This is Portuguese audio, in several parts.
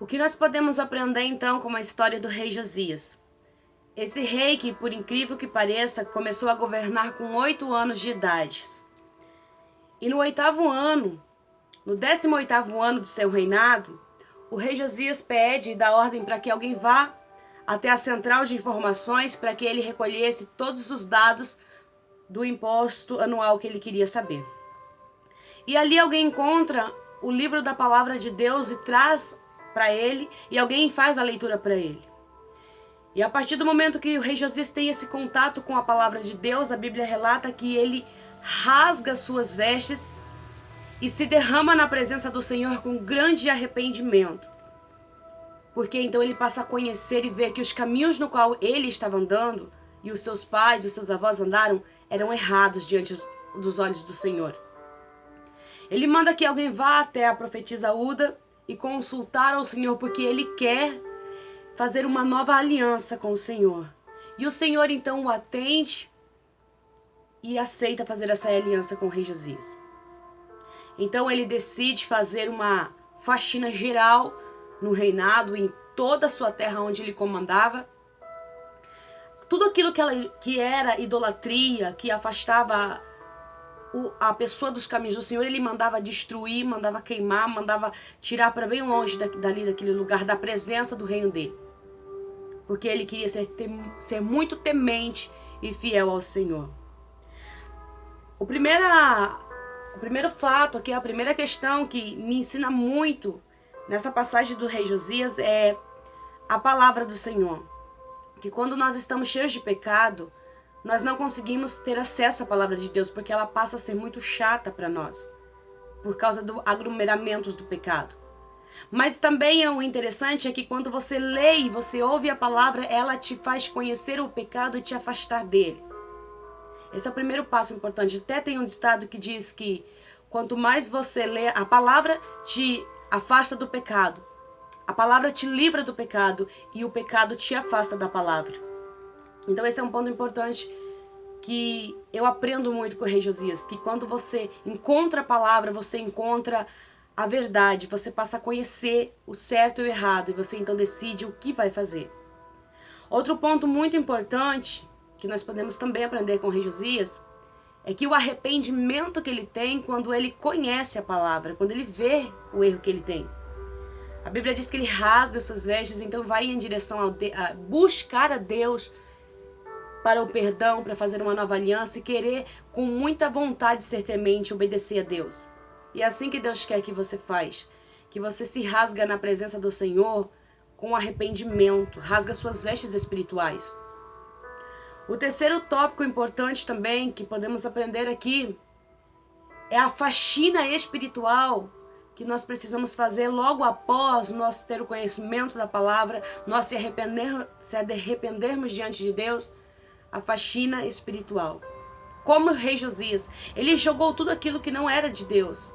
O que nós podemos aprender então com a história do rei Josias? Esse rei que, por incrível que pareça, começou a governar com 8 anos de idade. E no 8º ano, no 18º ano do seu reinado, o rei Josias pede e dá ordem para que alguém vá até a central de informações para que ele recolhesse todos os dados do imposto anual que ele queria saber. E ali alguém encontra o livro da palavra de Deus e traz para ele, e alguém faz a leitura para ele. E a partir do momento que o rei Josias tem esse contato com a palavra de Deus, a Bíblia relata que ele rasga suas vestes e se derrama na presença do Senhor com grande arrependimento. Porque então ele passa a conhecer e ver que os caminhos no qual ele estava andando, e os seus pais e os seus avós andaram, eram errados diante dos olhos do Senhor. Ele manda que alguém vá até a profetisa Uda e consultar ao Senhor, porque ele quer fazer uma nova aliança com o Senhor. E o Senhor então o atende e aceita fazer essa aliança com o rei Josias. Então ele decide fazer uma faxina geral no reinado, em toda a sua terra onde ele comandava. Tudo aquilo que era idolatria, que afastava a pessoa dos caminhos do Senhor, ele mandava destruir, mandava queimar, mandava tirar para bem longe daquele lugar, da presença do reino dele. Porque ele queria ser muito temente e fiel ao Senhor. O primeiro fato aqui, a primeira questão que me ensina muito nessa passagem do rei Josias é a palavra do Senhor. Que quando nós estamos cheios de pecado, nós não conseguimos ter acesso à palavra de Deus, porque ela passa a ser muito chata para nós, por causa do aglomeramentos do pecado. Mas também o interessante é que quando você lê e você ouve a palavra, ela te faz conhecer o pecado e te afastar dele. Esse é o primeiro passo importante. Até tem um ditado que diz que quanto mais você lê, a palavra te afasta do pecado. A palavra te livra do pecado e o pecado te afasta da palavra. Então esse é um ponto importante que eu aprendo muito com o rei Josias, que quando você encontra a palavra, você encontra a verdade, você passa a conhecer o certo e o errado, e você então decide o que vai fazer. Outro ponto muito importante, que nós podemos também aprender com o rei Josias, é que o arrependimento que ele tem quando ele conhece a palavra, quando ele vê o erro que ele tem. A Bíblia diz que ele rasga suas vestes, então vai em direção a buscar a Deus para o perdão, para fazer uma nova aliança e querer com muita vontade ser temente, obedecer a Deus. E é assim que Deus quer que você faz, que você se rasga na presença do Senhor com arrependimento, rasga suas vestes espirituais. O terceiro tópico importante também que podemos aprender aqui é a faxina espiritual que nós precisamos fazer logo após nós ter o conhecimento da palavra, nós se arrependermos diante de Deus. A faxina espiritual. Como o rei Josias, ele jogou tudo aquilo que não era de Deus.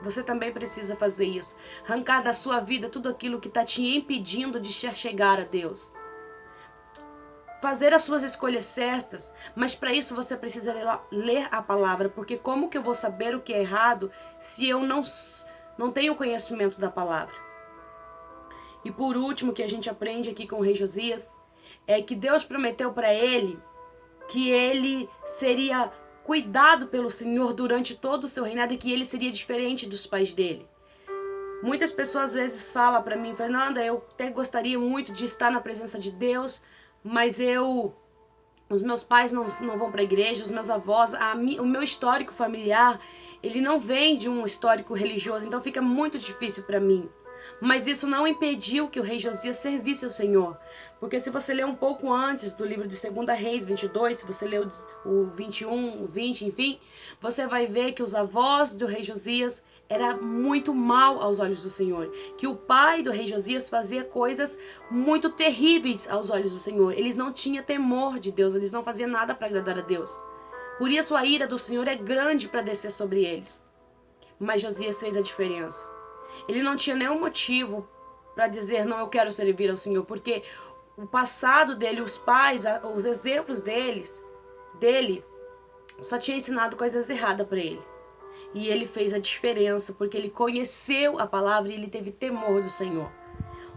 Você também precisa fazer isso. Arrancar da sua vida tudo aquilo que está te impedindo de chegar a Deus. Fazer as suas escolhas certas, mas para isso você precisa ler a palavra, porque como que eu vou saber o que é errado se eu não tenho conhecimento da palavra? E por último, que a gente aprende aqui com o rei Josias, é que Deus prometeu para ele que ele seria cuidado pelo Senhor durante todo o seu reinado e que ele seria diferente dos pais dele. Muitas pessoas às vezes falam para mim, Fernanda, eu até gostaria muito de estar na presença de Deus, mas os meus pais não vão para a igreja, os meus avós, o meu histórico familiar, ele não vem de um histórico religioso, então fica muito difícil para mim. Mas isso não impediu que o rei Josias servisse ao Senhor. Porque se você ler um pouco antes do livro de 2 Reis 22, se você ler o 21, o 20, enfim, você vai ver que os avós do rei Josias eram muito mal aos olhos do Senhor. Que o pai do rei Josias fazia coisas muito terríveis aos olhos do Senhor. Eles não tinham temor de Deus, eles não faziam nada para agradar a Deus. Por isso a ira do Senhor é grande para descer sobre eles. Mas Josias fez a diferença. Ele não tinha nenhum motivo para dizer, não, eu quero servir ao Senhor, porque o passado dele, os pais, os exemplos dele, só tinha ensinado coisas erradas para ele. E ele fez a diferença, porque ele conheceu a palavra e ele teve temor do Senhor.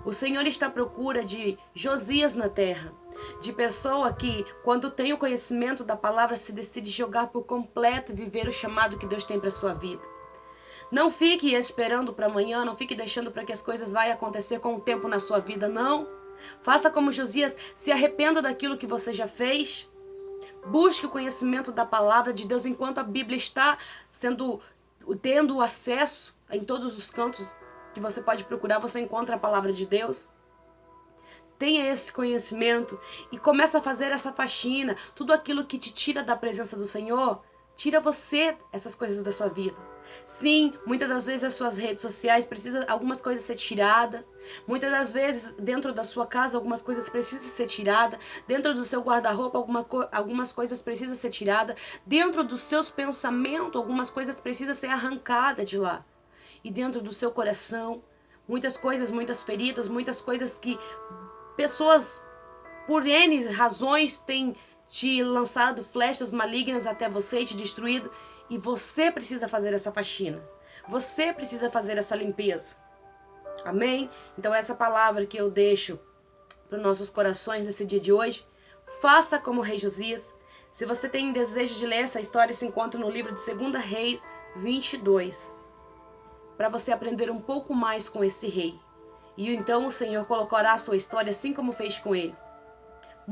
O Senhor está à procura de Josias na terra, de pessoa que, quando tem o conhecimento da palavra, se decide jogar por completo e viver o chamado que Deus tem para sua vida. Não fique esperando para amanhã, não fique deixando para que as coisas vão acontecer com o tempo na sua vida, não. Faça como Josias, se arrependa daquilo que você já fez. Busque o conhecimento da palavra de Deus enquanto a Bíblia está tendo acesso em todos os cantos que você pode procurar, você encontra a palavra de Deus. Tenha esse conhecimento e comece a fazer essa faxina. Tudo aquilo que te tira da presença do Senhor, tira você essas coisas da sua vida. Sim, muitas das vezes as suas redes sociais precisam algumas coisas ser tiradas. Muitas das vezes dentro da sua casa algumas coisas precisam ser tiradas. Dentro do seu guarda-roupa algumas coisas precisam ser tiradas. Dentro dos seus pensamentos algumas coisas precisam ser arrancadas de lá. E dentro do seu coração, muitas coisas, muitas feridas, muitas coisas que pessoas por N razões têm te lançado flechas malignas até você e te destruído. E você precisa fazer essa faxina. Você precisa fazer essa limpeza. Amém? Então essa palavra que eu deixo para os nossos corações nesse dia de hoje. Faça como o rei Josias. Se você tem desejo de ler essa história, se encontra no livro de 2 Reis 22. Para você aprender um pouco mais com esse rei. E então o Senhor colocará a sua história assim como fez com ele.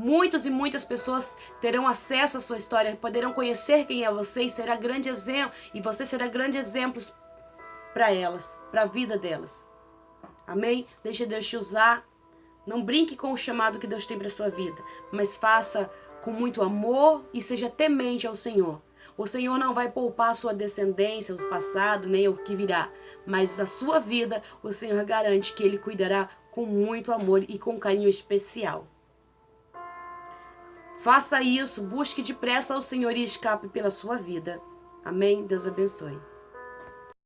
Muitas e muitas pessoas terão acesso à sua história, poderão conhecer quem é você e será grande exemplo, e você será grande exemplo para elas, para a vida delas. Amém? Deixe Deus te usar. Não brinque com o chamado que Deus tem para sua vida, mas faça com muito amor e seja temente ao Senhor. O Senhor não vai poupar a sua descendência, o passado, nem o que virá, mas a sua vida, o Senhor garante que Ele cuidará com muito amor e com carinho especial. Faça isso, busque depressa ao Senhor e escape pela sua vida. Amém? Deus abençoe.